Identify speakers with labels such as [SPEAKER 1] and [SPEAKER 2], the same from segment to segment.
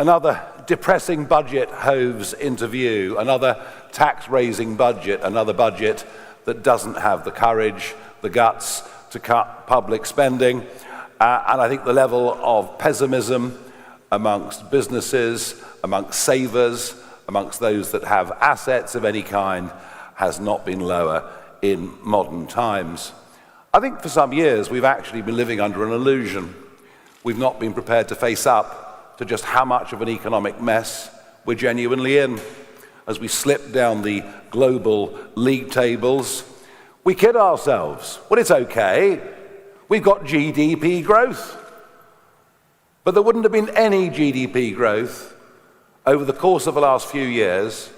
[SPEAKER 1] Another depressing budget hoves into view, another tax-raising budget, another budget that doesn't have the courage, the guts to cut public spending. And I think the level of pessimism amongst businesses, amongst savers, amongst those that have assets of any kind has not been lower in modern times. I think for some years we've actually been living under an illusion. We've not been prepared to face up to just how much of an economic mess we're genuinely in. As we slip down the global league tables, we kid ourselves. Well, it's okay. We've got GDP growth. But there wouldn't have been any GDP growth over the course of the last few years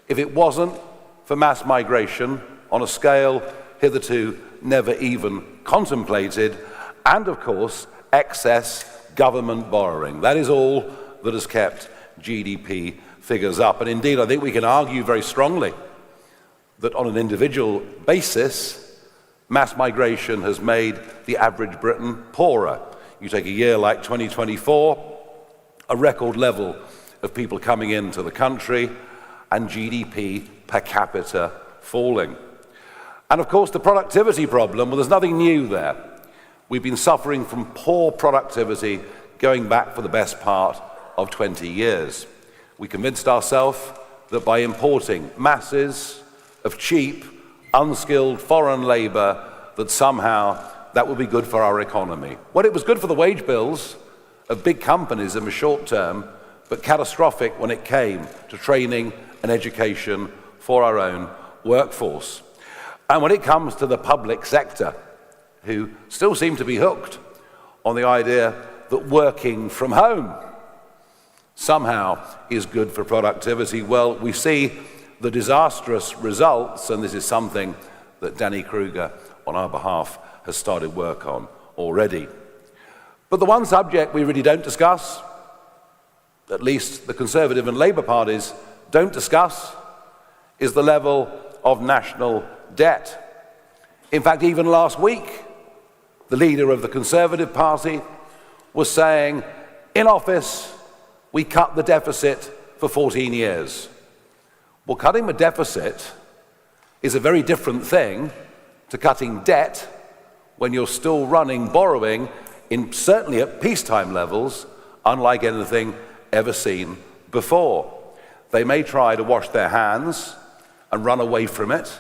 [SPEAKER 1] if it wasn't for mass migration on a scale hitherto never even contemplated, and of course, excess government borrowing. That is all that has kept GDP figures up. And indeed, I think we can argue very strongly that on an individual basis, mass migration has made the average Briton poorer. You take a year like 2024, a record level of people coming into the country, and GDP per capita falling. And of course, the productivity problem, well, there's nothing new there. We've been suffering from poor productivity going back for the best part of 20 years. We convinced ourselves that by importing masses of cheap, unskilled foreign labor, that somehow that would be good for our economy. Well, it was good for the wage bills of big companies in the short term, but catastrophic when it came to training and education for our own workforce. And when it comes to the public sector, who still seem to be hooked on the idea that working from home somehow is good for productivity, well, we see the disastrous results, and this is something that Danny Kruger, on our behalf, has started work on already. But the one subject we really don't discuss, at least the Conservative and Labour parties don't discuss, is the level of national debt. In fact, even last week, the leader of the Conservative Party was saying, in office, we cut the deficit for 14 years. Well, cutting the deficit is a very different thing to cutting debt when you're still running borrowing in certainly at peacetime levels, unlike anything ever seen before. They may try to wash their hands and run away from it,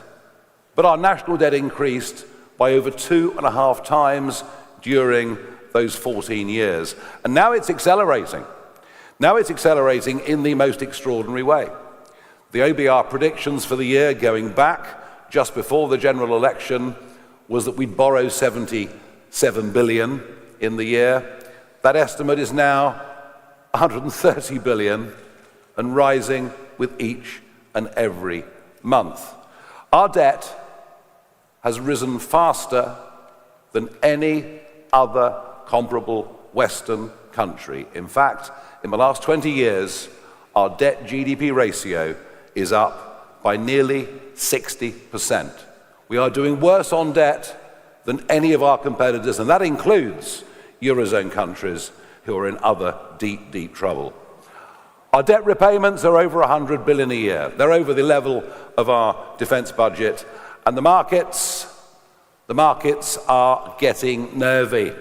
[SPEAKER 1] but our national debt increased by over 2.5 times during those 14 years. And now it's accelerating. Now it's accelerating in the most extraordinary way. The OBR predictions for the year going back just before the general election was that we'd borrow 77 billion in the year. That estimate is now 130 billion and rising with each and every month. Our debt has risen faster than any other comparable Western country. In fact, in the last 20 years, our debt-GDP ratio is up by nearly 60%. We are doing worse on debt than any of our competitors, and that includes Eurozone countries who are in other deep, deep trouble. Our debt repayments are over 100 billion a year. They're over the level of our defense budget, and the markets are getting nervy.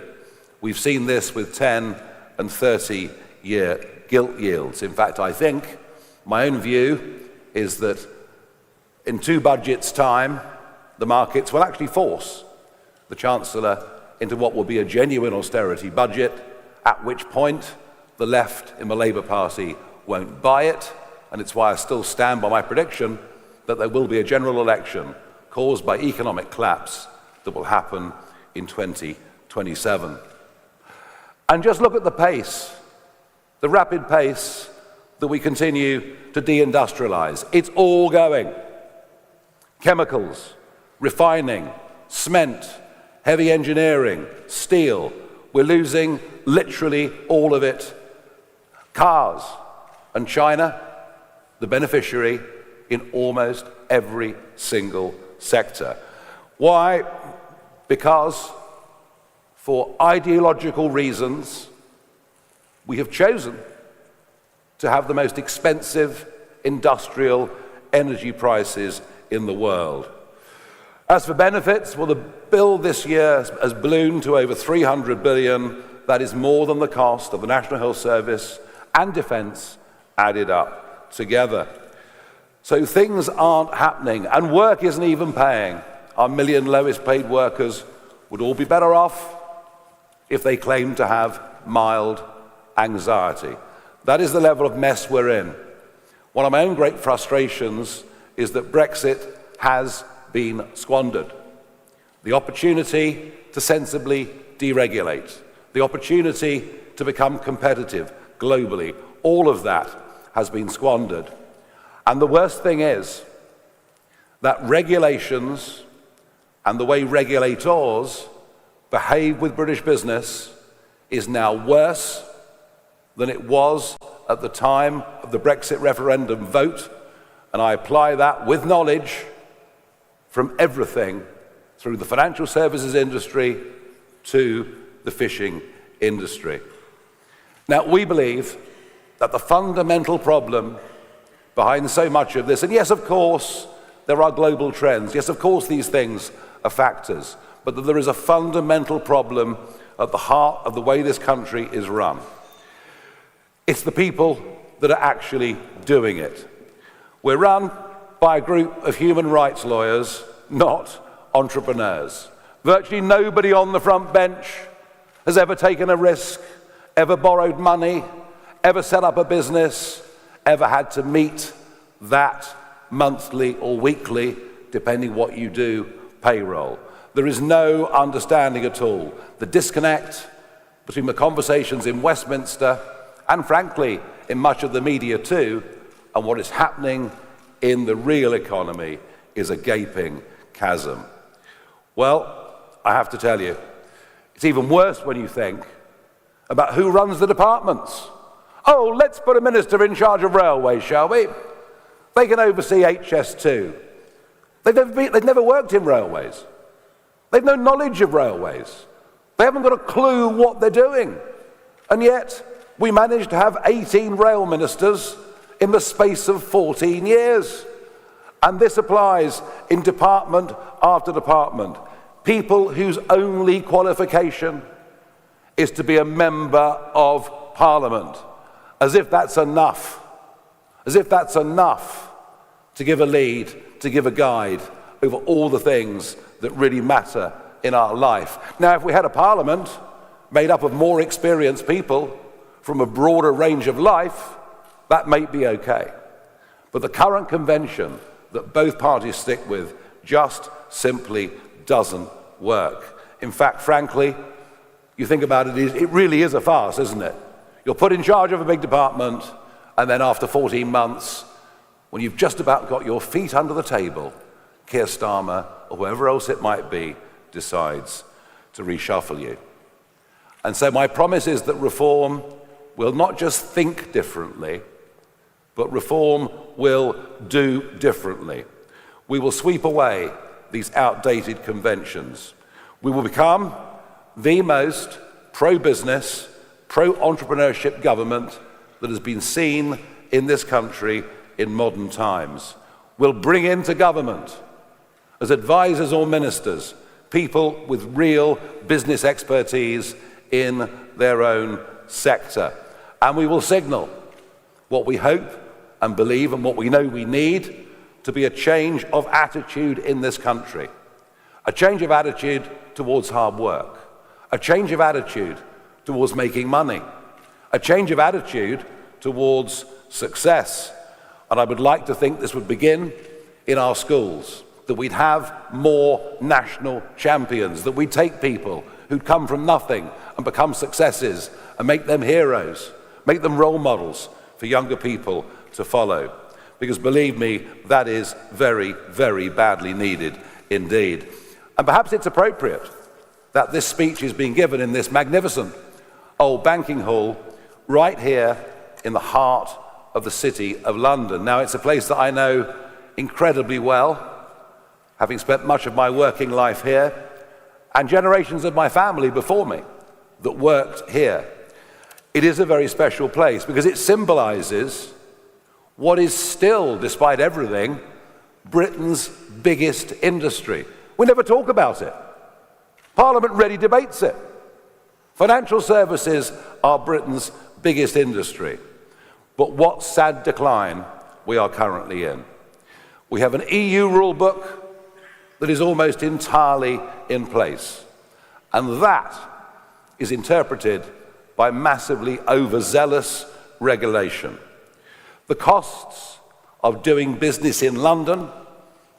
[SPEAKER 1] We've seen this with 10 and 30-year gilt yields. In fact, I think my own view is that in 2 budgets' time, the markets will actually force the Chancellor into what will be a genuine austerity budget, at which point the left in the Labour Party won't buy it, and it's why I still stand by my prediction that there will be a general election caused by economic collapse that will happen in 2027. And just look at the pace, the rapid pace that we continue to deindustrialize. It's all going. Chemicals, refining, cement, heavy engineering, steel. We're losing literally all of it. Cars, and China, the beneficiary in almost every single sector. Why? Because for ideological reasons, we have chosen to have the most expensive industrial energy prices in the world. As for benefits, well, the bill this year has ballooned to over 300 billion. That is more than the cost of the National Health Service and defence added up together. So things aren't happening, and work isn't even paying. Our million lowest paid workers would all be better off if they claimed to have mild anxiety. That is the level of mess we're in. One of my own great frustrations is that Brexit has been squandered. The opportunity to sensibly deregulate, the opportunity to become competitive globally, all of that has been squandered. And the worst thing is that regulations and the way regulators behave with British business is now worse than it was at the time of the Brexit referendum vote, and I apply that with knowledge from everything through the financial services industry to the fishing industry. Now, we believe that the fundamental problem behind so much of this, and yes, of course, there are global trends, yes, of course, these things are factors, but that there is a fundamental problem at the heart of the way this country is run. It's the people that are actually doing it. We're run by a group of human rights lawyers, not entrepreneurs. Virtually nobody on the front bench has ever taken a risk, ever borrowed money, ever set up a business, ever had to meet that monthly or weekly, depending what you do, payroll. There is no understanding at all the disconnect between the conversations in Westminster and frankly in much of the media too, and what is happening in the real economy is a gaping chasm. Well, I have to tell you, it's even worse when you think about who runs the departments. Oh, let's put a minister in charge of railways, shall we? They can oversee HS2. They've never worked in railways. They've no knowledge of railways. They haven't got a clue what they're doing. And yet, we managed to have 18 rail ministers in the space of 14 years. And this applies in department after department. People whose only qualification is to be a member of Parliament. As if that's enough. As if that's enough to give a lead, to give a guide over all the things that really matter in our life. Now, if we had a Parliament made up of more experienced people from a broader range of life, that may be okay. But the current convention that both parties stick with just simply doesn't work. In fact, frankly, you think about it, it really is a farce, isn't it? You're put in charge of a big department, and then after 14 months, when you've just about got your feet under the table, Keir Starmer, or whoever else it might be, decides to reshuffle you. And so my promise is that reform will not just think differently, but reform will do differently. We will sweep away these outdated conventions. We will become the most pro-business, pro-entrepreneurship government that has been seen in this country in modern times. We'll bring into government, as advisors or ministers, people with real business expertise in their own sector. And we will signal what we hope and believe and what we know we need to be a change of attitude in this country. A change of attitude towards hard work. A change of attitude towards making money. A change of attitude towards success. And I would like to think this would begin in our schools, that we'd have more national champions, that we'd take people who'd come from nothing and become successes and make them heroes, make them role models for younger people to follow. Because believe me, that is very, very badly needed indeed. And perhaps it's appropriate that this speech is being given in this magnificent old banking hall right here in the heart of the city of London. Now, it's a place that I know incredibly well, having spent much of my working life here, and generations of my family before me that worked here. it is a very special place because it symbolizes what is still, despite everything, Britain's biggest industry. We never talk about it. Parliament rarely debates it. Financial services are Britain's biggest industry. But what sad decline we are currently in. We have an EU rule book that is almost entirely in place. And that is interpreted by massively overzealous regulation. The costs of doing business in London,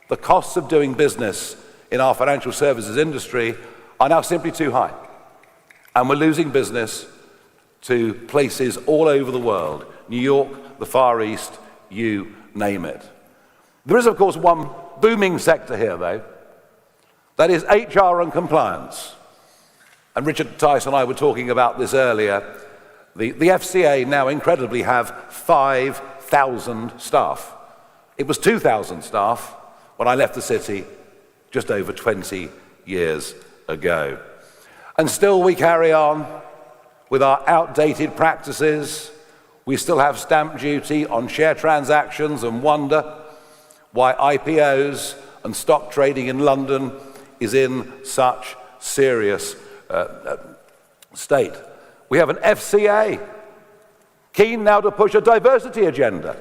[SPEAKER 1] the costs of doing business in our financial services industry are now simply too high. And we're losing business to places all over the world, New York, the Far East, you name it. There is, of course, one booming sector here, though. That is HR and compliance. And Richard Tice and I were talking about this earlier. The FCA now incredibly have 5,000 staff. It was 2,000 staff when I left the city just over 20 years ago. And still we carry on with our outdated practices. We still have stamp duty on share transactions and wonder why IPOs and stock trading in London is in such serious state. We have an FCA keen now to push a diversity agenda,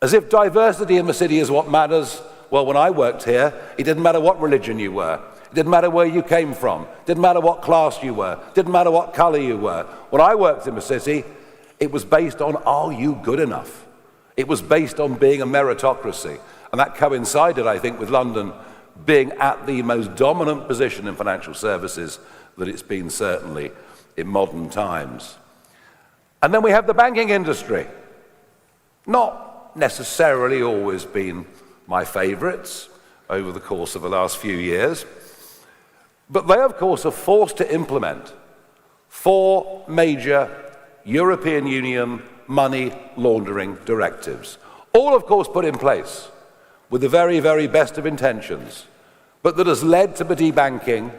[SPEAKER 1] as if diversity in the city is what matters. Well, when I worked here, it didn't matter what religion you were. It didn't matter where you came from. It didn't matter what class you were. It didn't matter what color you were. When I worked in the city, it was based on, are you good enough? It was based on being a meritocracy. And that coincided, I think, with London being at the most dominant position in financial services that it's been certainly in modern times. And then we have the banking industry. Not necessarily always been my favorites over the course of the last few years. But they, of course, are forced to implement 4 major European Union money laundering directives. All, of course, put in place with the very, very best of intentions, but that has led to the debanking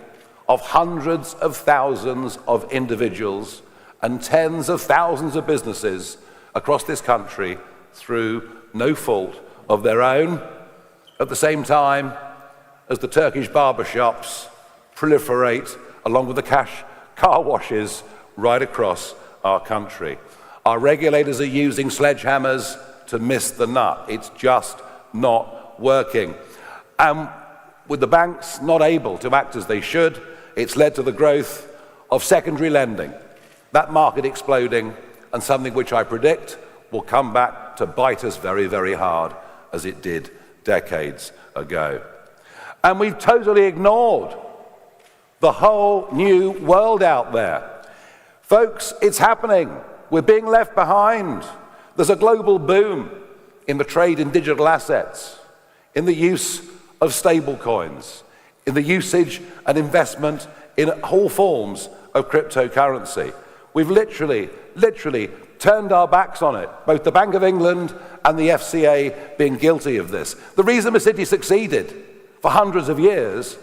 [SPEAKER 1] of hundreds of thousands of individuals and tens of thousands of businesses across this country through no fault of their own, at the same time as the Turkish barbershops proliferate along with the cash car washes right across our country. Our regulators are using sledgehammers to miss the nut. It's just not working. And with the banks not able to act as they should, it's led to the growth of secondary lending, that market exploding, and something which I predict will come back to bite us very, very hard, as it did decades ago. And we've totally ignored the whole new world out there. Folks, it's happening. We're being left behind. There's a global boom in the trade in digital assets, in the use of stable coins, in the usage and investment in all forms of cryptocurrency. We've literally turned our backs on it, both the Bank of England and the FCA being guilty of this. The reason the city succeeded for hundreds of years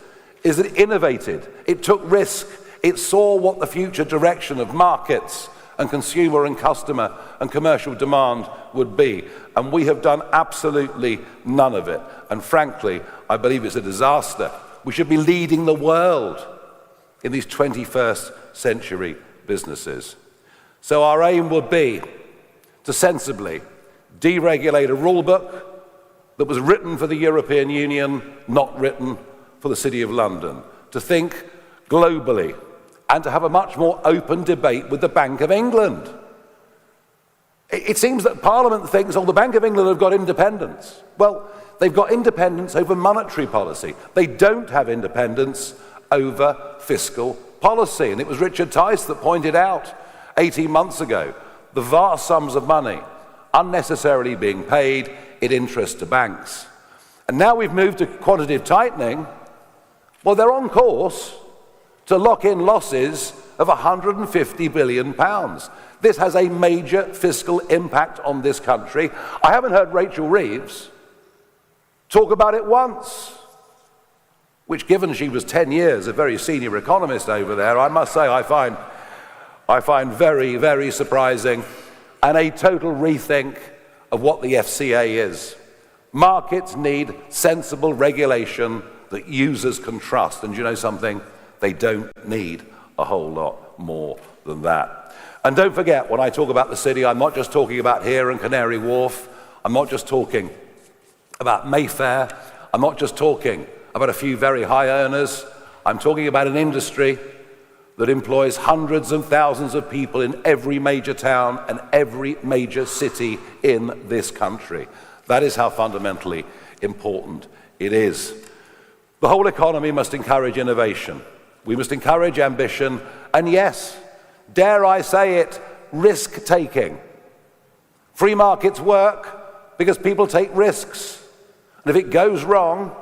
[SPEAKER 1] is that it innovated, it took risk, it saw what the future direction of markets and consumer and customer and commercial demand would be. And we have done absolutely none of it. And frankly, I believe it's a disaster. We should be leading the world in these 21st century businesses. So our aim would be to sensibly deregulate a rule book that was written for the European Union, not written for the City of London, to think globally and to have a much more open debate with the Bank of England. It seems that Parliament thinks, oh, the Bank of England have got independence. Well, they've got independence over monetary policy. They don't have independence over fiscal policy. And it was Richard Tice that pointed out 18 months ago the vast sums of money unnecessarily being paid in interest to banks. And now we've moved to quantitative tightening. Well, they're on course to lock in losses of £150 billion. This has a major fiscal impact on this country. I haven't heard Rachel Reeves talk about it once, which, given she was 10 years a very senior economist over there, I must say I find I find very, very surprising, and a total rethink of what the FCA is. Markets need sensible regulation that users can trust, and you know something? They don't need a whole lot more than that. And don't forget, when I talk about the city, I'm not just talking about here and Canary Wharf. I'm not just talking about Mayfair. I'm not just talking about a few very high earners. I'm talking about an industry that employs hundreds and thousands of people in every major town and every major city in this country. That is how fundamentally important it is. The whole economy must encourage innovation. We must encourage ambition, and yes, dare I say it, risk-taking. Free markets work because people take risks. And if it goes wrong,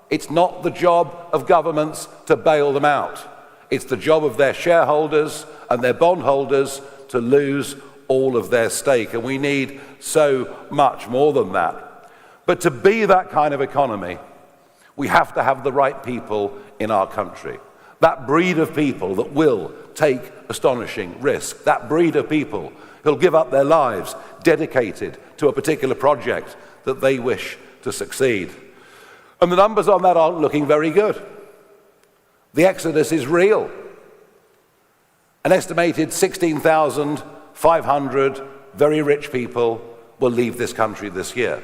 [SPEAKER 1] it's not the job of governments to bail them out. It's the job of their shareholders and their bondholders to lose all of their stake. And we need so much more than that. But to be that kind of economy, we have to have the right people in our country. That breed of people that will take astonishing risk. That breed of people who'll give up their lives dedicated to a particular project that they wish to succeed. And the numbers on that aren't looking very good. The exodus is real. An estimated 16,500 very rich people will leave this country this year.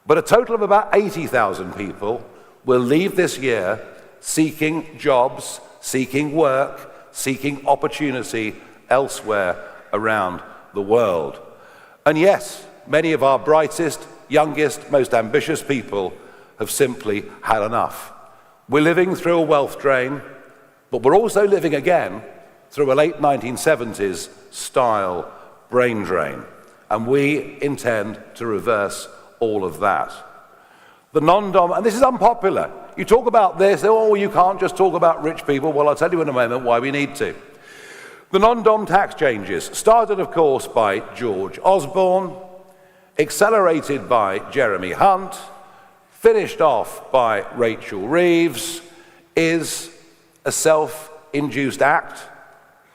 [SPEAKER 1] But a total of about 80,000 people will leave this year seeking jobs, seeking work, seeking opportunity elsewhere around the world. And yes, many of our brightest, youngest, most ambitious people have simply had enough. We're living through a wealth drain, but we're also living again through a late 1970s style brain drain. And we intend to reverse all of that. The non-dom, and this is unpopular. You talk about this, oh, you can't just talk about rich people. Well, I'll tell you in a moment why we need to. The non-dom tax changes started, of course, by George Osborne, accelerated by Jeremy Hunt, finished off by Rachel Reeves, is a self-induced act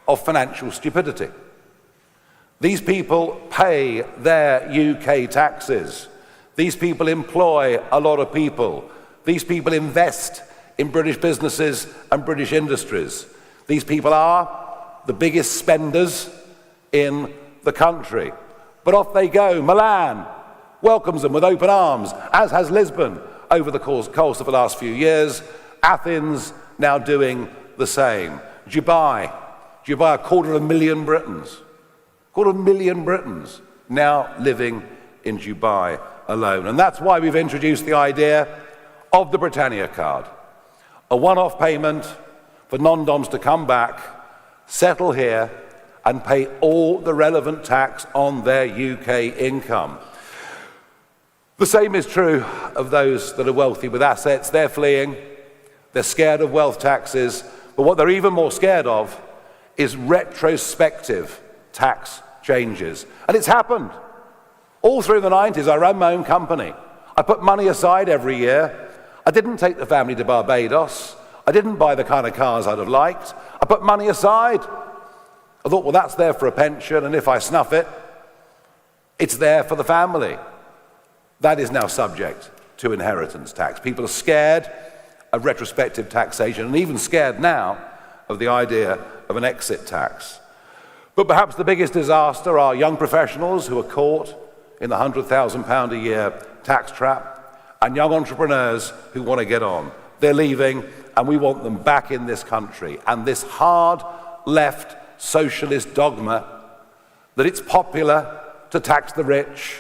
[SPEAKER 1] of financial stupidity. These people pay their UK taxes. These people employ a lot of people. These people invest in British businesses and British industries. These people are the biggest spenders in the country. But off they go. Milan welcomes them with open arms, as has Lisbon over the course of the last few years. Athens now doing the same. Dubai, a 250,000 Britons. 250,000 Britons now living in Dubai alone. And that's why we've introduced the idea of the Britannia card. A one-off payment for non-doms to come back, settle here, and pay all the relevant tax on their UK income. The same is true of those that are wealthy with assets. They're fleeing. They're scared of wealth taxes. But what they're even more scared of is retrospective tax changes. And it's happened. All through the 90s, I ran my own company. I put money aside every year. I didn't take the family to Barbados. I didn't buy the kind of cars I'd have liked. I put money aside. I thought, well, that's there for a pension, and if I snuff it, it's there for the family. That is now subject to inheritance tax. People are scared of retrospective taxation, and even scared now of the idea of an exit tax. But perhaps the biggest disaster are young professionals who are caught in the £100,000 a year tax trap, and young entrepreneurs who want to get on. They're leaving, and we want them back in this country. And this hard left socialist dogma that it's popular to tax the rich,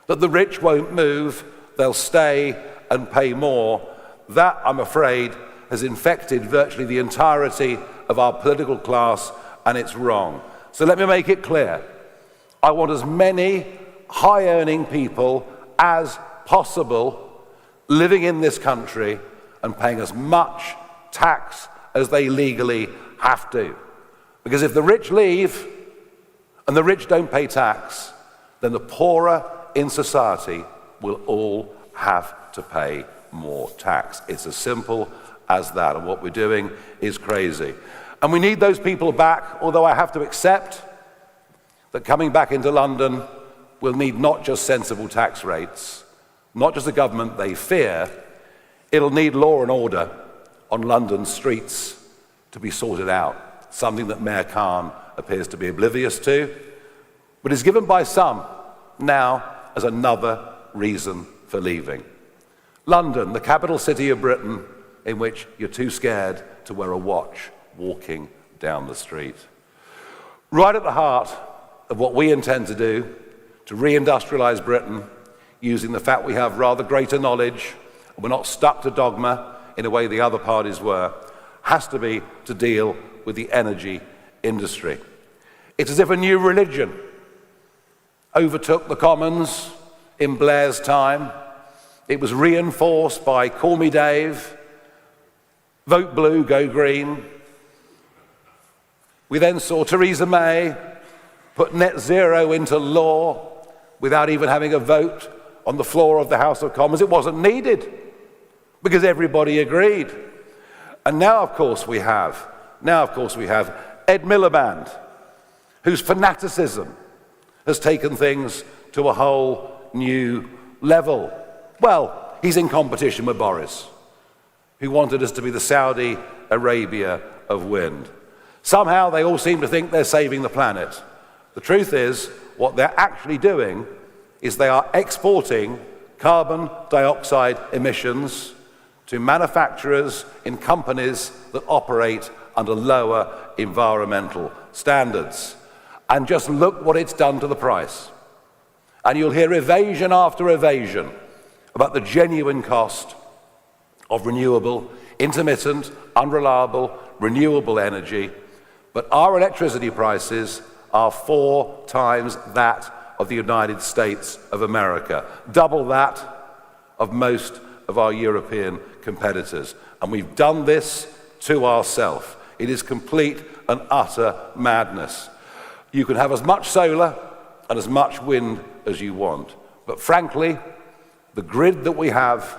[SPEAKER 1] that the rich won't move, they'll stay and pay more, that, I'm afraid, has infected virtually the entirety of our political class, and it's wrong. So let me make it clear. I want as many high-earning people as possible living in this country and paying as much tax as they legally have to. Because if the rich leave and the rich don't pay tax, then the poorer in society will all have to pay more tax. It's as simple as that, and what we're doing is crazy. And we need those people back, although I have to accept that coming back into London will need not just sensible tax rates, not just a government they fear, it'll need law and order on London's streets to be sorted out, something that Mayor Khan appears to be oblivious to, but is given by some now as another reason for leaving. London, the capital city of Britain, in which you're too scared to wear a watch walking down the street. Right at the heart of what we intend to do to reindustrialize Britain, using the fact we have rather greater knowledge, and we're not stuck to dogma in a way the other parties were, has to be to deal with the energy industry. It's as if a new religion overtook the Commons in Blair's time. It was reinforced by Call Me Dave, Vote Blue, Go Green. We then saw Theresa May put net zero into law without even having a vote on the floor of the House of Commons. It wasn't needed because everybody agreed. And now, of course, we have Ed Miliband, whose fanaticism has taken things to a whole new level. Well, he's in competition with Boris, who wanted us to be the Saudi Arabia of wind. Somehow they all seem to think they're saving the planet. The truth is, what they're actually doing is they are exporting carbon dioxide emissions to manufacturers in companies that operate under lower environmental standards. And just look what it's done to the price. And you'll hear evasion after evasion about the genuine cost of renewable, intermittent, unreliable, renewable energy. But our electricity prices are 4 times that of the United States of America, double that of most of our European competitors. And we've done this to ourselves. It is complete and utter madness. You can have as much solar and as much wind as you want. But frankly, the grid that we have,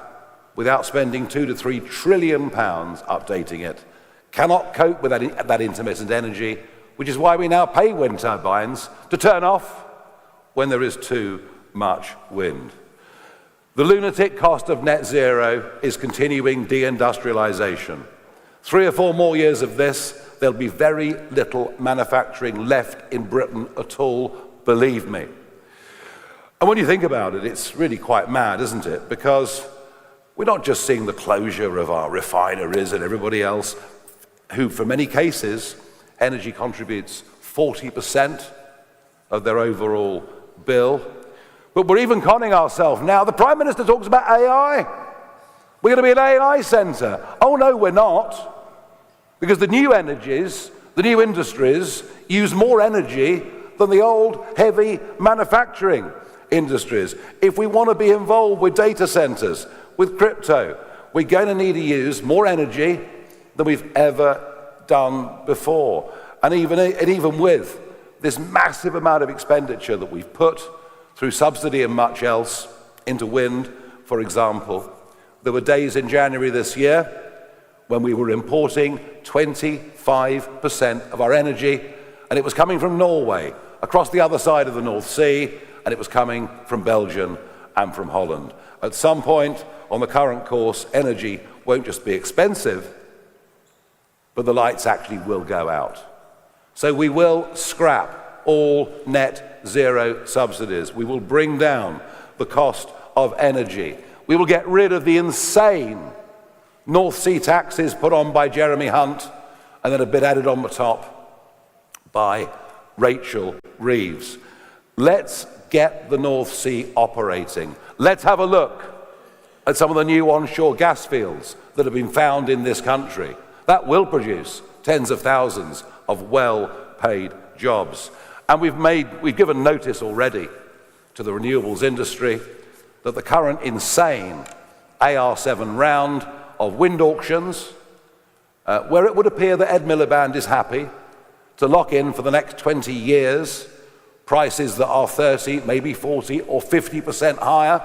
[SPEAKER 1] without spending 2 to 3 trillion pounds updating it, cannot cope with that intermittent energy, which is why we now pay wind turbines to turn off when there is too much wind. The lunatic cost of net zero is continuing deindustrialization. 3 or 4 more years of this, there'll be very little manufacturing left in Britain at all, believe me. And when you think about it, it's really quite mad, isn't it? Because we're not just seeing the closure of our refineries and everybody else, who, for many cases, energy contributes 40% of their overall bill. But we're even conning ourselves now. The Prime Minister talks about AI. We're going to be an AI centre. Oh no, we're not. Because the new energies, the new industries, use more energy than the old, heavy manufacturing industries. If we want to be involved with data centres, with crypto, we're going to need to use more energy than we've ever done before. And even with this massive amount of expenditure that we've put through subsidy and much else into wind, for example, there were days in January this year when we were importing 25% of our energy, and it was coming from Norway, across the other side of the North Sea, and it was coming from Belgium and from Holland. At some point on the current course, energy won't just be expensive, but the lights actually will go out. So we will scrap all net zero subsidies. We will bring down the cost of energy. We will get rid of the insane North Sea taxes put on by Jeremy Hunt and then a bit added on the top by Rachel Reeves. Let's get the North Sea operating. Let's have a look at some of the new onshore gas fields that have been found in this country. That will produce tens of thousands of well-paid jobs. And we've given notice already to the renewables industry that the current insane AR7 round of wind auctions, where it would appear that Ed Miliband is happy to lock in for the next 20 years prices that are 30, maybe 40 or 50% higher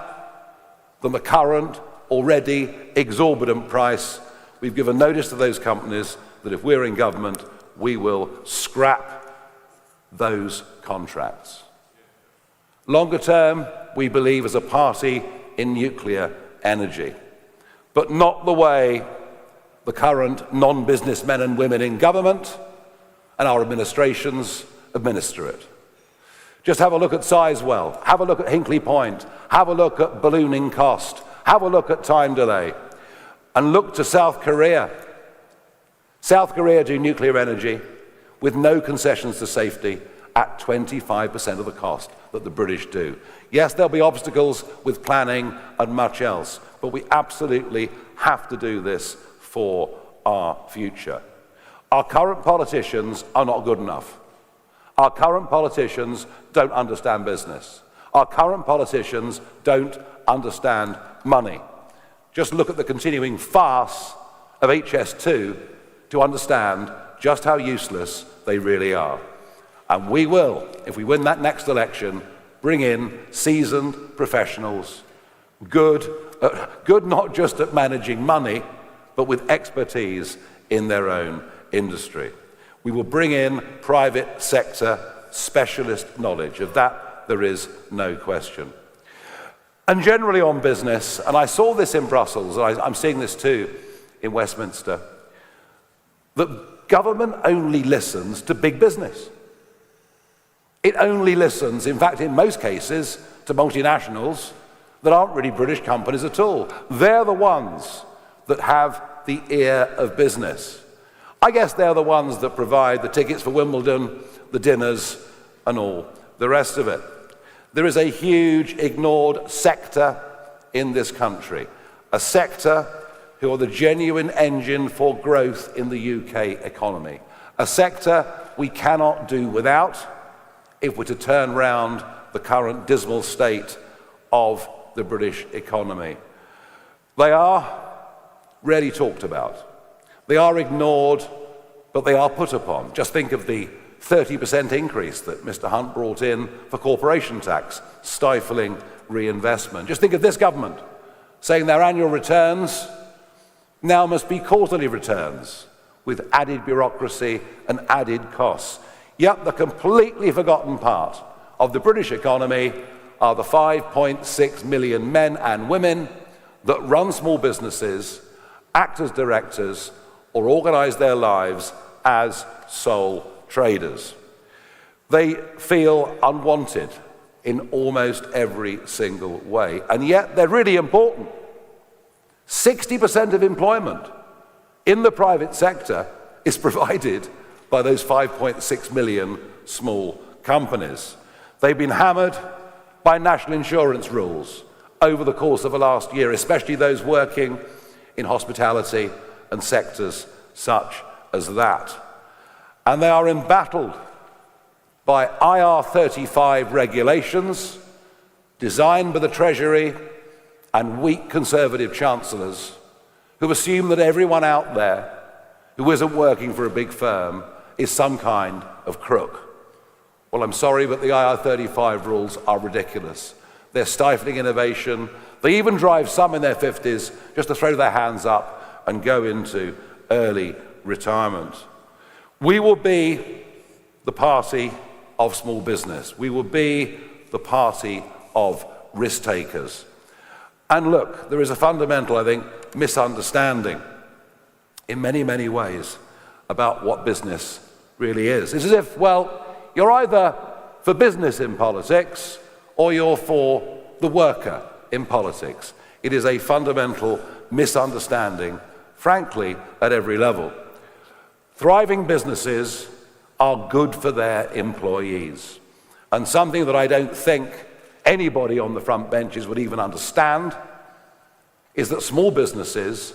[SPEAKER 1] than the current already exorbitant price. We've given notice to those companies that if we're in government, we will scrap those contracts. Longer term, we believe as a party in nuclear energy, but not the way the current non-business men and women in government and our administrations administer it. Just have a look at Sizewell, have a look at Hinkley Point, have a look at ballooning cost, have a look at time delay, and look to South Korea. South Korea do nuclear energy with no concessions to safety at 25% of the cost that the British do. Yes, there'll be obstacles with planning and much else, but we absolutely have to do this for our future. Our current politicians are not good enough. Our current politicians don't understand business. Our current politicians don't understand money. Just look at the continuing farce of HS2 to understand just how useless they really are. And we will, if we win that next election, bring in seasoned professionals, good not just at managing money, but with expertise in their own industry. We will bring in private sector specialist knowledge. Of that, there is no question. And generally on business, and I saw this in Brussels, and I'm seeing this too in Westminster, that government only listens to big business. It only listens, in fact, in most cases, to multinationals that aren't really British companies at all. They're the ones that have the ear of business. I guess they're the ones that provide the tickets for Wimbledon, the dinners, and all the rest of it. There is a huge ignored sector in this country, a sector who are the genuine engine for growth in the UK economy, a sector we cannot do without if we're to turn round the current dismal state of the British economy. They are rarely talked about. They are ignored, but they are put upon. Just think of the 30% increase that Mr. Hunt brought in for corporation tax, stifling reinvestment. Just think of this government saying their annual returns now must be quarterly returns with added bureaucracy and added costs. Yet the completely forgotten part of the British economy are the 5.6 million men and women that run small businesses, act as directors, or organize their lives as sole traders. They feel unwanted in almost every single way, and yet they're really important. 60% of employment in the private sector is provided by those 5.6 million small companies. They've been hammered by national insurance rules over the course of the last year, especially those working in hospitality and sectors such as that. And they are embattled by IR35 regulations designed by the Treasury and weak Conservative chancellors who assume that everyone out there who isn't working for a big firm is some kind of crook. Well, I'm sorry, but the IR35 rules are ridiculous. They're stifling innovation. They even drive some in their 50s just to throw their hands up and go into early retirement. We will be the party of small business. We will be the party of risk takers. And look, there is a fundamental, I think, misunderstanding in many, many ways about what business really is. It's as if, well, you're either for business in politics or you're for the worker in politics. It is a fundamental misunderstanding, frankly, at every level. Thriving businesses are good for their employees. And something that I don't think anybody on the front benches would even understand is that small businesses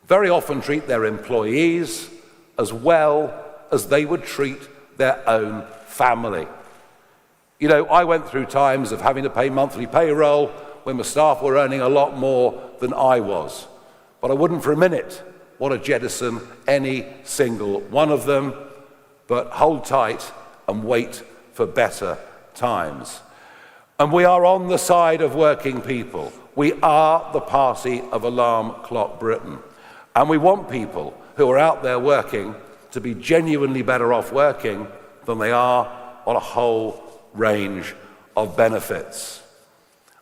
[SPEAKER 1] very often treat their employees as well as they would treat their own family. You know, I went through times of having to pay monthly payroll when my staff were earning a lot more than I was. But I wouldn't for a minute want to jettison any single one of them, but hold tight and wait for better times. And we are on the side of working people. We are the party of Alarm Clock Britain. And we want people who are out there working to be genuinely better off working than they are on a whole range of benefits.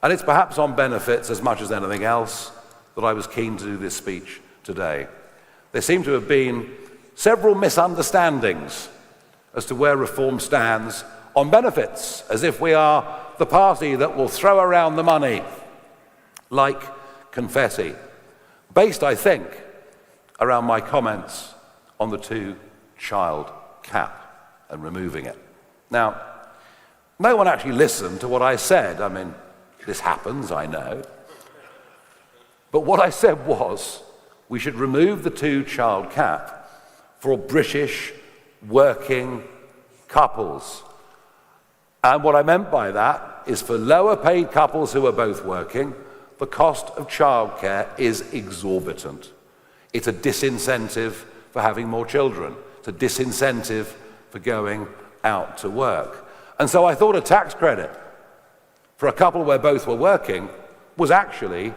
[SPEAKER 1] And it's perhaps on benefits as much as anything else that I was keen to do this speech today. There seem to have been several misunderstandings as to where Reform stands on benefits, as if we are the party that will throw around the money like confetti, based, I think, around my comments on the two-child cap and removing it. Now, no one actually listened to what I said. I mean, this happens, I know. But what I said was, we should remove the two-child cap for British working couples. And what I meant by that is for lower-paid couples who are both working, the cost of childcare is exorbitant. It's a disincentive for having more children. It's a disincentive for going out to work. And so I thought a tax credit for a couple where both were working was actually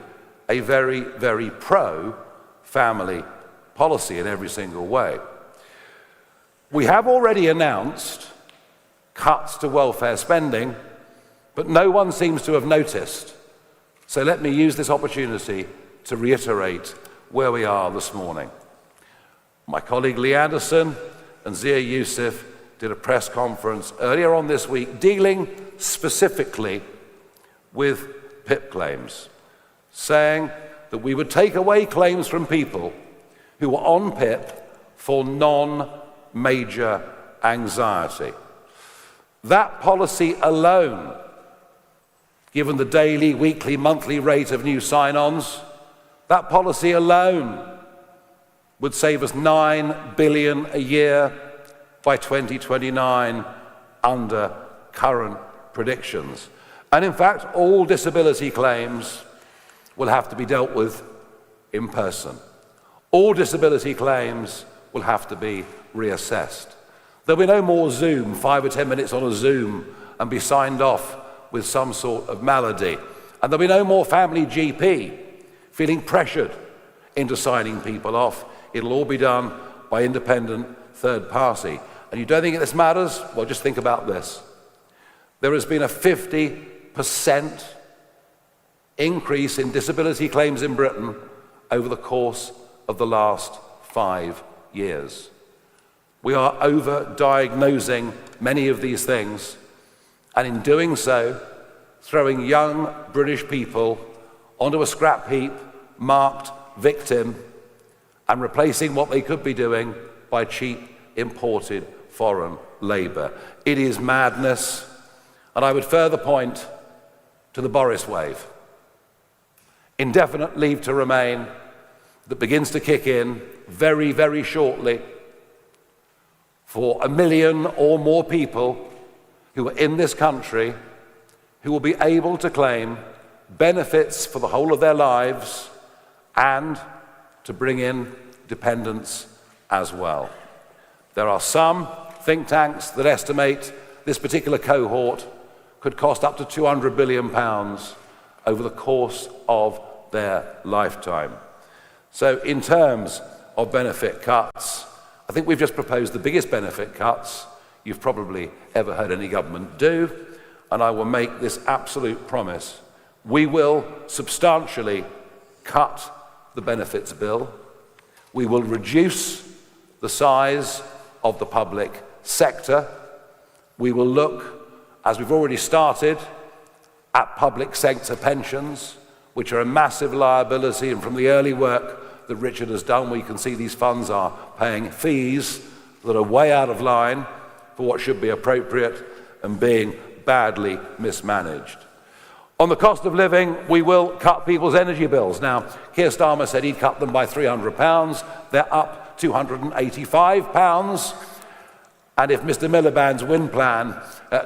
[SPEAKER 1] a very, very pro-family policy in every single way. We have already announced cuts to welfare spending, but no one seems to have noticed. So let me use this opportunity to reiterate where we are this morning. My colleague Lee Anderson and Zia Youssef did a press conference earlier on this week dealing specifically with PIP claims, saying that we would take away claims from people who were on PIP for non-major anxiety. That policy alone, given the daily, weekly, monthly rate of new sign-ons, that policy alone would save us $9 billion a year by 2029 under current predictions. And in fact, all disability claims will have to be dealt with in person. All disability claims will have to be reassessed. There'll be no more Zoom, 5 or 10 minutes on a Zoom, and be signed off with some sort of malady. And there'll be no more family GP feeling pressured into signing people off. It'll all be done by independent third party. And you don't think this matters? Well, just think about this. There has been a 50% increase in disability claims in Britain over the course of the last 5 years. We are over-diagnosing many of these things, and in doing so, throwing young British people onto a scrap heap marked victim and replacing what they could be doing by cheap imported foreign labour. It is madness, and I would further point to the Boris wave. Indefinite leave to remain that begins to kick in very, very shortly for 1 million or more people who are in this country who will be able to claim benefits for the whole of their lives and to bring in dependents as well. There are some think tanks that estimate this particular cohort could cost up to £200 billion over the course of their lifetime. So in terms of benefit cuts, I think we've just proposed the biggest benefit cuts you've probably ever heard any government do, and I will make this absolute promise. We will substantially cut the benefits bill. We will reduce the size of the public sector. We will look, as we've already started, at public sector pensions, which are a massive liability, and from the early work that Richard has done, we can see these funds are paying fees that are way out of line for what should be appropriate and being badly mismanaged. On the cost of living, we will cut people's energy bills. Now, Keir Starmer said he'd cut them by £300. They're up £285. And if Mr. Miliband's wind plan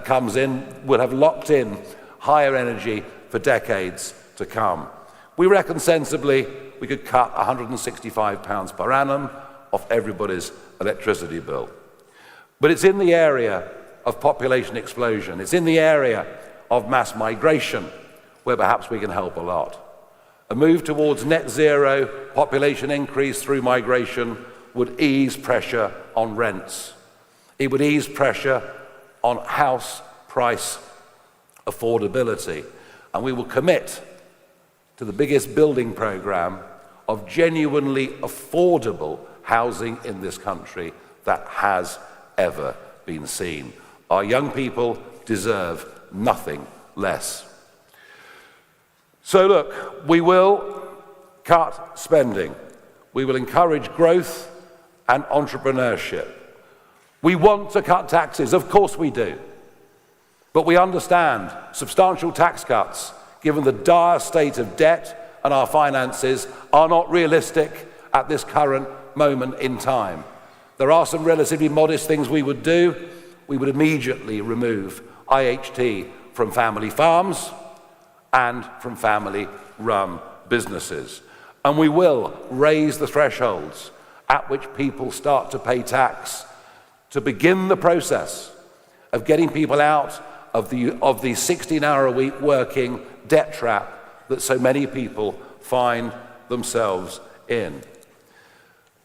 [SPEAKER 1] comes in, we'll have locked in higher energy for decades to come. We reckon sensibly we could cut £165 per annum off everybody's electricity bill. But it's in the area of population explosion, it's in the area of mass migration where perhaps we can help a lot. A move towards net zero population increase through migration would ease pressure on rents. It would ease pressure on house price affordability. And we will commit to the biggest building program of genuinely affordable housing in this country that has ever been seen. Our young people deserve nothing less. So look, we will cut spending. We will encourage growth and entrepreneurship. We want to cut taxes, of course we do. But we understand substantial tax cuts, given the dire state of debt and our finances, are not realistic at this current moment in time. There are some relatively modest things we would do. We would immediately remove IHT from family farms and from family-run businesses. And we will raise the thresholds at which people start to pay tax to begin the process of getting people out of the 16-hour-a-week working debt trap that so many people find themselves in.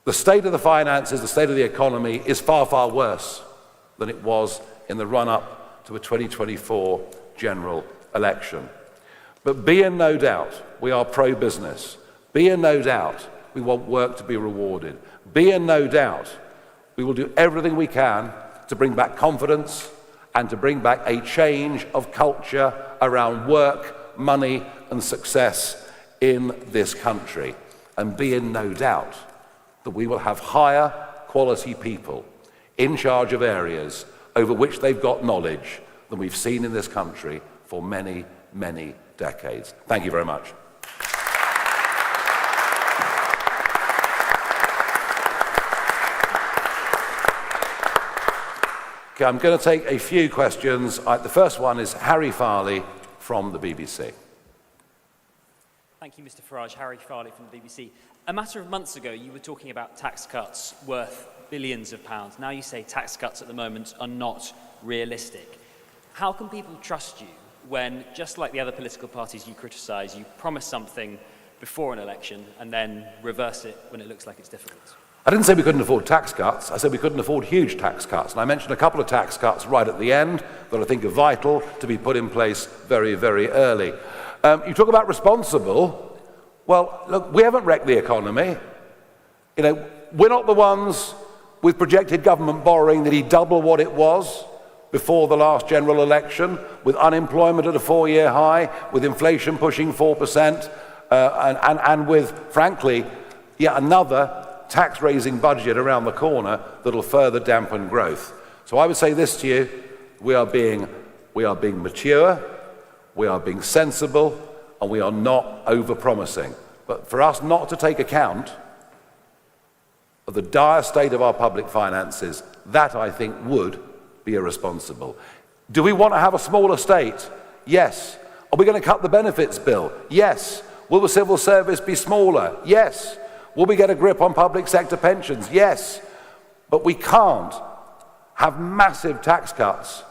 [SPEAKER 1] The state of the finances, the state of the economy is far, far worse than it was in the run-up to a 2024 general election. But be in no doubt, we are pro-business. Be in no doubt, we want work to be rewarded. Be in no doubt, we will do everything we can to bring back confidence and to bring back a change of culture around work, money, and success in this country. And be in no doubt that we will have higher quality people in charge of areas over which they've got knowledge than we've seen in this country for many, many decades. Thank you very much. Okay, I'm going to take a few questions. The first one is Harry Farley from the BBC.
[SPEAKER 2] Thank you, Mr. Farage. Harry Farley from the BBC. A matter of months ago, you were talking about tax cuts worth billions of pounds. Now you say tax cuts at the moment are not realistic. How can people trust you when, just like the other political parties you criticise, you promise something before an election and then reverse it when it looks like it's difficult?
[SPEAKER 1] I didn't say we couldn't afford tax cuts. I said we couldn't afford huge tax cuts. And I mentioned a couple of tax cuts right at the end that I think are vital to be put in place very, very early. You talk about responsible. Well, look, we haven't wrecked the economy. You know, we're not the ones with projected government borrowing nearly double what it was before the last general election, with unemployment at a 4-year high, with inflation pushing 4%, and with, frankly, yet another tax-raising budget around the corner that'll further dampen growth. So I would say this to you: we are being mature, we are being sensible, and we are not over-promising. But for us not to take account of the dire state of our public finances, that I think would be irresponsible. Do we want to have a smaller state? Yes. Are we going to cut the benefits bill? Yes. Will the civil service be smaller? Yes. Will we get a grip on public sector pensions? Yes. But we can't have massive tax cuts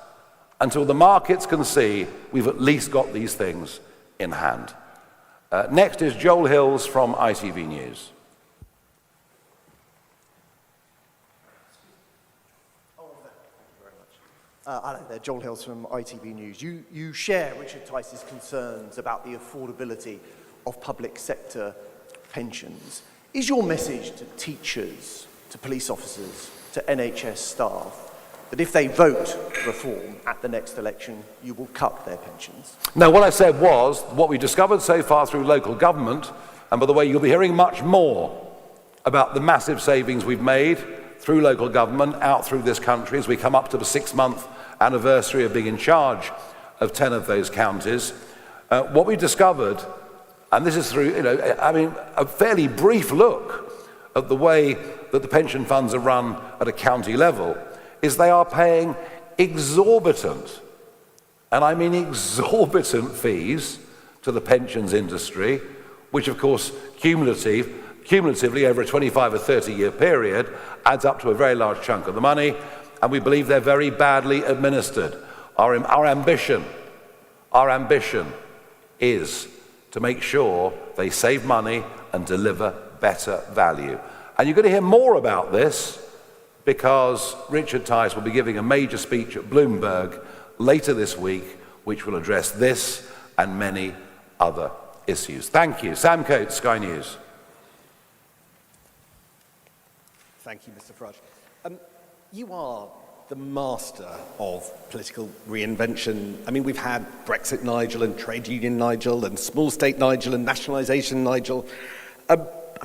[SPEAKER 1] until the markets can see we've at least got these things in hand. Next is Joel Hills from ITV News.
[SPEAKER 3] Hello there, Joel Hills from ITV News. You share Richard Tice's concerns about the affordability of public sector pensions. Is your message to teachers, to police officers, to NHS staff, that if they vote reform at the next election, you will cut their pensions?
[SPEAKER 1] No, what I said was, what we discovered so far through local government, and by the way, you'll be hearing much more about the massive savings we've made through local government out through this country as we come up to the 6-month anniversary of being in charge of 10 of those counties. What we discovered, and this is through, a fairly brief look at the way that the pension funds are run at a county level, is they are paying exorbitant, and I mean exorbitant fees to the pensions industry, which of course cumulatively over a 25 or 30-year period adds up to a very large chunk of the money, and we believe they're very badly administered. Our ambition is to make sure they save money and deliver better value. And you're going to hear more about this because Richard Tice will be giving a major speech at Bloomberg later this week, which will address this and many other issues. Thank you. Sam Coates, Sky News.
[SPEAKER 4] Thank you, Mr. Farage. You are the master of political reinvention. I mean, we've had Brexit Nigel and trade union Nigel and small state Nigel and nationalisation Nigel.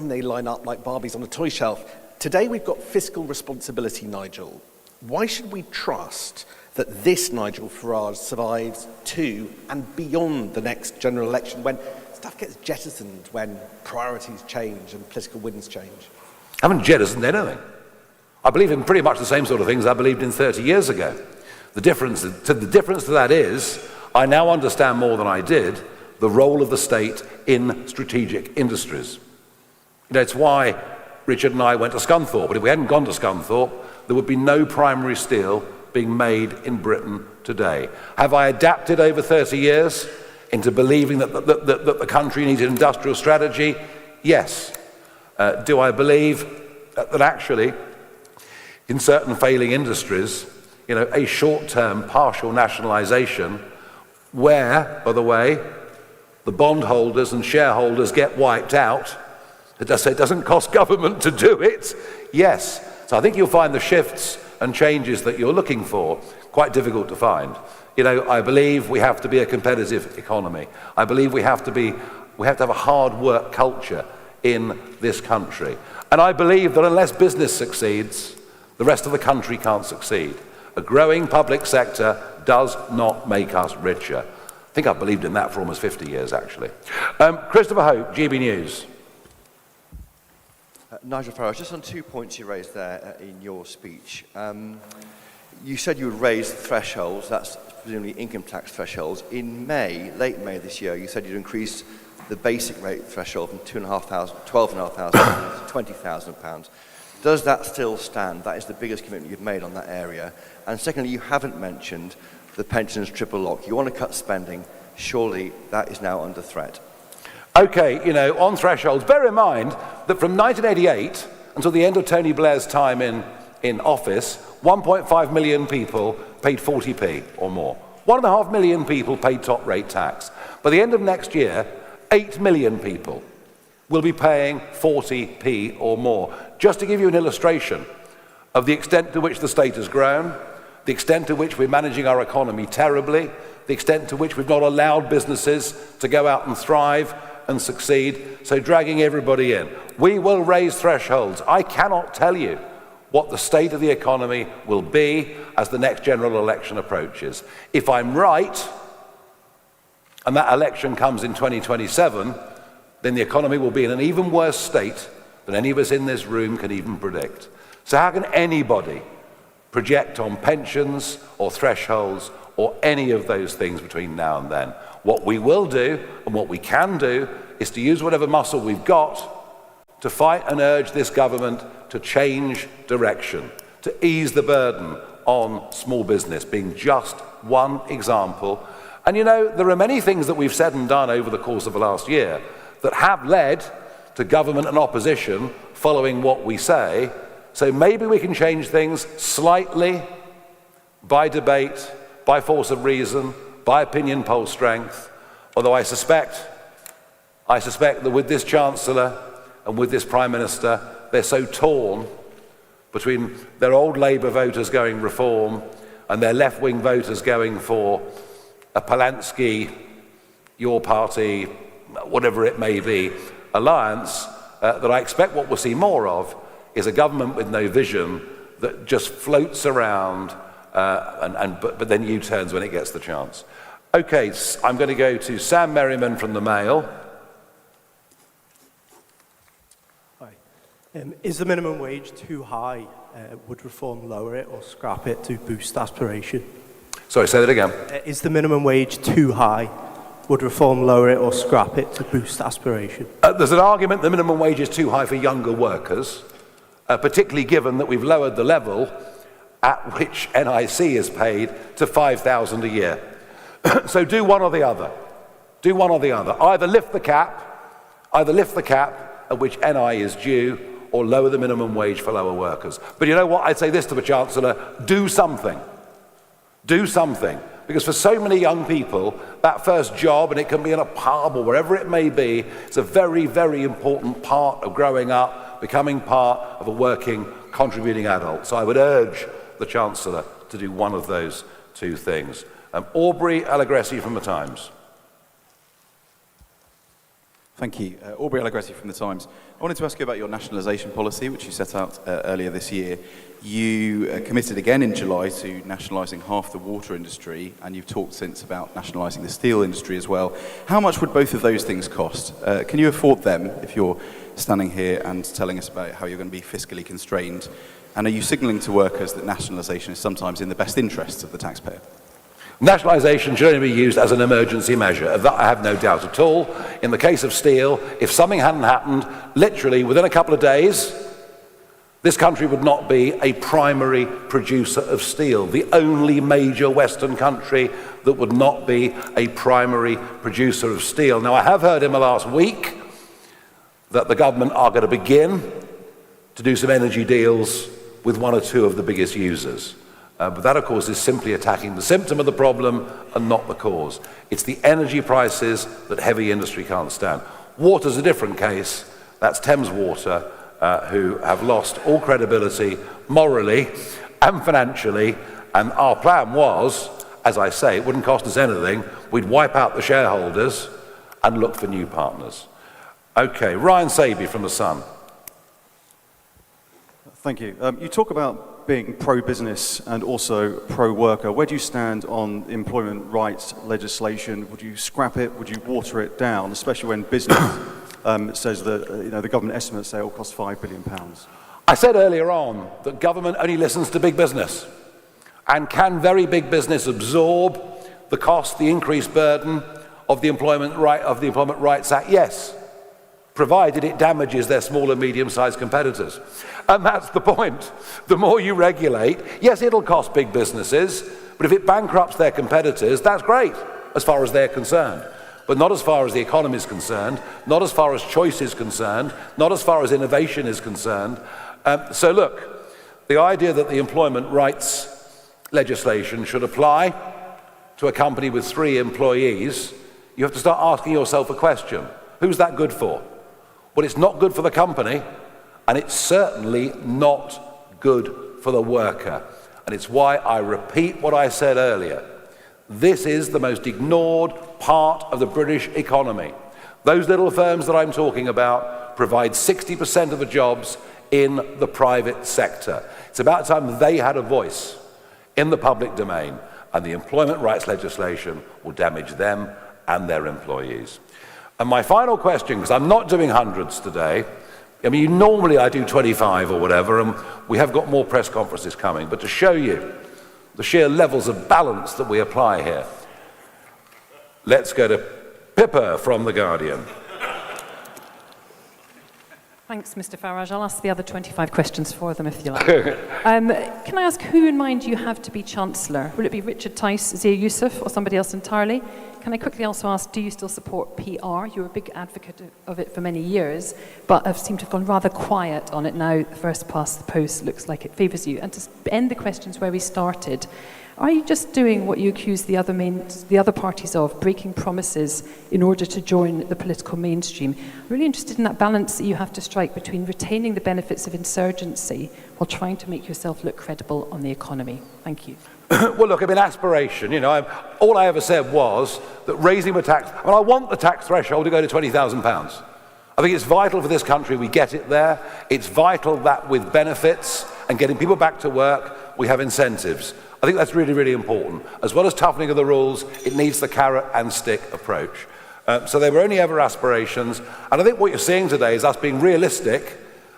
[SPEAKER 4] They line up like Barbies on a toy shelf. Today we've got fiscal responsibility Nigel. Why should we trust that this Nigel Farage survives to and beyond the next general election when stuff gets jettisoned, when priorities change and political winds change?
[SPEAKER 1] I haven't jettisoned anything. I believe in pretty much the same sort of things I believed in 30 years ago. The difference to that is, I now understand more than I did the role of the state in strategic industries. You know, it's why Richard and I went to Scunthorpe, but if we hadn't gone to Scunthorpe, there would be no primary steel being made in Britain today. Have I adapted over 30 years into believing that the country needs an industrial strategy? Yes. Do I believe that actually, in certain failing industries, you know, a short-term partial nationalisation where, by the way, the bondholders and shareholders get wiped out, it doesn't cost government to do it? Yes. So I think you'll find the shifts and changes that you're looking for quite difficult to find. You know, I believe we have to be a competitive economy. I believe we have to have a hard work culture in this country. And I believe that unless business succeeds, the rest of the country can't succeed. A growing public sector does not make us richer. I think I've believed in that for almost 50 years, actually. Christopher Hope, GB News.
[SPEAKER 5] Nigel Farage, just on 2 points you raised there in your speech. You said you would raise thresholds, that's presumably income tax thresholds. In May, late May this year, you said you'd increase the basic rate threshold from £12,500 to £20,000. Does that still stand? That is the biggest commitment you've made on that area. And secondly, you haven't mentioned the pensions triple lock. You want to cut spending. Surely that is now under threat.
[SPEAKER 1] Okay, you know, on thresholds, bear in mind that from 1988 until the end of Tony Blair's time in office, 1.5 million people paid 40p or more. 1.5 million people paid top rate tax. By the end of next year, 8 million people will be paying 40p or more. Just to give you an illustration of the extent to which the state has grown, the extent to which we're managing our economy terribly, the extent to which we've not allowed businesses to go out and thrive and succeed, so dragging everybody in. We will raise thresholds. I cannot tell you what the state of the economy will be as the next general election approaches. If I'm right, and that election comes in 2027, then the economy will be in an even worse state than any of us in this room can even predict. So how can anybody project on pensions or thresholds or any of those things between now and then? What we will do and what we can do is to use whatever muscle we've got to fight and urge this government to change direction, to ease the burden on small business, being just one example. And you know, there are many things that we've said and done over the course of the last year that have led to government and opposition following what we say. So maybe we can change things slightly by debate, by force of reason, by opinion poll strength, although I suspect that with this Chancellor and with this Prime Minister, they're so torn between their old Labour voters going reform and their left-wing voters going for a Polanski, your party, whatever it may be, alliance, that I expect what we'll see more of is a government with no vision that just floats around but then U-turns when it gets the chance. Okay, I'm going to go to Sam Merriman from the Mail.
[SPEAKER 6] Hi. Is the minimum wage too high? Would reform lower it or scrap it to boost aspiration?
[SPEAKER 1] Sorry, say that again.
[SPEAKER 6] Is the minimum wage too high? Would reform lower it or scrap it to boost aspiration?
[SPEAKER 1] There's an argument the minimum wage is too high for younger workers, particularly given that we've lowered the level at which NIC is paid to $5,000 a year. So do one or the other. Do one or the other. Either lift the cap at which NI is due, or lower the minimum wage for lower workers. But you know what? I'd say this to the Chancellor: do something. Do something. Because for so many young people, that first job, and it can be in a pub or wherever it may be, it's a very, very important part of growing up, becoming part of a working, contributing adult. So I would urge the Chancellor to do one of those two things. Aubrey Allegressi from The Times.
[SPEAKER 7] Thank you. Aubrey Allegressi from The Times. I wanted to ask you about your nationalisation policy, which you set out earlier this year. You committed again in July to nationalising half the water industry, and you've talked since about nationalising the steel industry as well. How much would both of those things cost? Can you afford them if you're standing here and telling us about how you're going to be fiscally constrained? And are you signalling to workers that nationalisation is sometimes in the best interests of the taxpayer?
[SPEAKER 1] Nationalisation should only be used as an emergency measure. Of that I have no doubt at all. In the case of steel, if something hadn't happened, literally within a couple of days, this country would not be a primary producer of steel. The only major Western country that would not be a primary producer of steel. Now, I have heard in the last week that the government are going to begin to do some energy deals with one or two of the biggest users. But that, of course, is simply attacking the symptom of the problem and not the cause. It's the energy prices that heavy industry can't stand. Water's a different case. That's Thames Water, who have lost all credibility morally and financially. And our plan was, as I say, it wouldn't cost us anything. We'd wipe out the shareholders and look for new partners. Okay, Ryan Saby from The Sun.
[SPEAKER 8] Thank you. You talk about being pro-business and also pro-worker. Where do you stand on employment rights legislation? Would you scrap it? Would you water it down, especially when business says that the government estimates say it will cost £5 billion?
[SPEAKER 1] I said earlier on that government only listens to big business. And can very big business absorb the cost, the increased burden of the Employment Rights Act? Yes, provided it damages their small and medium-sized competitors. And that's the point. The more you regulate, yes, it'll cost big businesses, but if it bankrupts their competitors, that's great, as far as they're concerned. But not as far as the economy is concerned, not as far as choice is concerned, not as far as innovation is concerned. So look, the idea that the employment rights legislation should apply to a company with 3 employees, you have to start asking yourself a question. Who's that good for? Well, it's not good for the company, and it's certainly not good for the worker. And it's why I repeat what I said earlier. This is the most ignored part of the British economy. Those little firms that I'm talking about provide 60% of the jobs in the private sector. It's about time they had a voice in the public domain, and the employment rights legislation will damage them and their employees. And my final question, because I'm not doing hundreds today, I mean, normally I do 25 or whatever, and we have got more press conferences coming, but to show you the sheer levels of balance that we apply here, let's go to Pippa from The Guardian.
[SPEAKER 9] Thanks, Mr. Farage. I'll ask the other 25 questions for them, if you like. Can I ask who in mind you have to be Chancellor? Will it be Richard Tice, Zia Youssef, or somebody else entirely? Can I quickly also ask, do you still support PR? You were a big advocate of it for many years, but have seemed to have gone rather quiet on it now. The first past the post looks like it favours you. And to end the questions where we started, are you just doing what you accuse the other parties of, breaking promises in order to join the political mainstream? I'm really interested in that balance that you have to strike between retaining the benefits of insurgency while trying to make yourself look credible on the economy. Thank you.
[SPEAKER 1] Well, look, I mean, aspiration, all I ever said was that raising the tax, I want the tax threshold to go to £20,000. I think it's vital for this country we get it there. It's vital that with benefits and getting people back to work, we have incentives. I think that's really, really important. As well as toughening of the rules, it needs the carrot and stick approach. So they were only ever aspirations. And I think what you're seeing today is us being realistic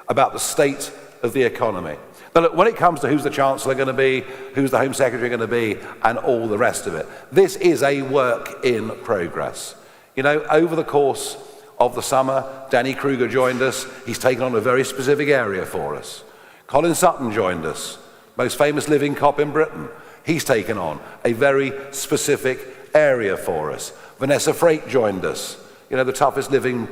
[SPEAKER 1] about the state of the economy. Now, look, when it comes to who's the Chancellor going to be, who's the Home Secretary going to be, and all the rest of it, this is a work in progress. Over the course of the summer, Danny Kruger joined us. He's taken on a very specific area for us. Colin Sutton joined us, most famous living cop in Britain. He's taken on a very specific area for us. Vanessa Freight joined us, the toughest living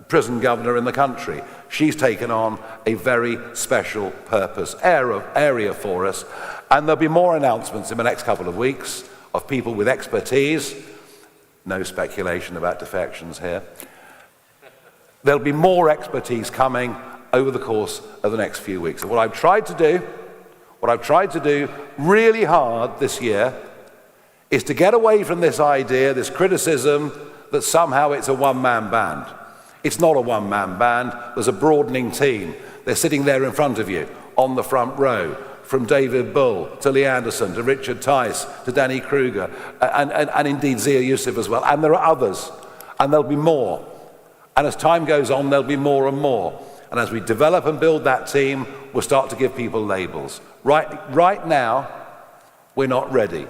[SPEAKER 1] prison governor in the country. She's taken on a very special purpose area for us. And there'll be more announcements in the next couple of weeks of people with expertise. No speculation about defections here. There'll be more expertise coming over the course of the next few weeks. And what I've tried to do really hard this year is to get away from this idea, this criticism that somehow it's a one-man band. It's not a one-man band. There's a broadening team. They're sitting there in front of you on the front row, from David Bull to Lee Anderson to Richard Tice to Danny Kruger and indeed Zia Yusuf as well. And there are others, and there'll be more. And as time goes on, there'll be more and more. And as we develop and build that team, we'll start to give people labels. Right now, we're not ready.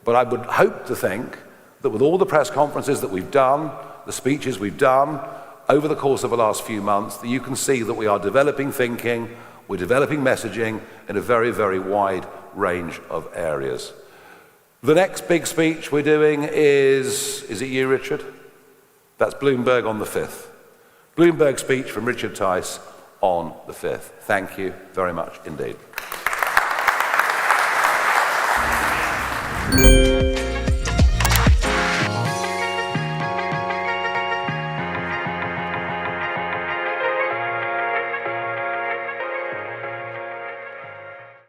[SPEAKER 1] But I would hope to think that with all the press conferences that we've done, the speeches we've done over the course of the last few months, that you can see that we are developing thinking, we're developing messaging in a very, very wide range of areas. The next big speech we're doing is it you, Richard? That's Bloomberg on the 5th. Bloomberg speech from Richard Tice on the 5th. Thank you very much indeed.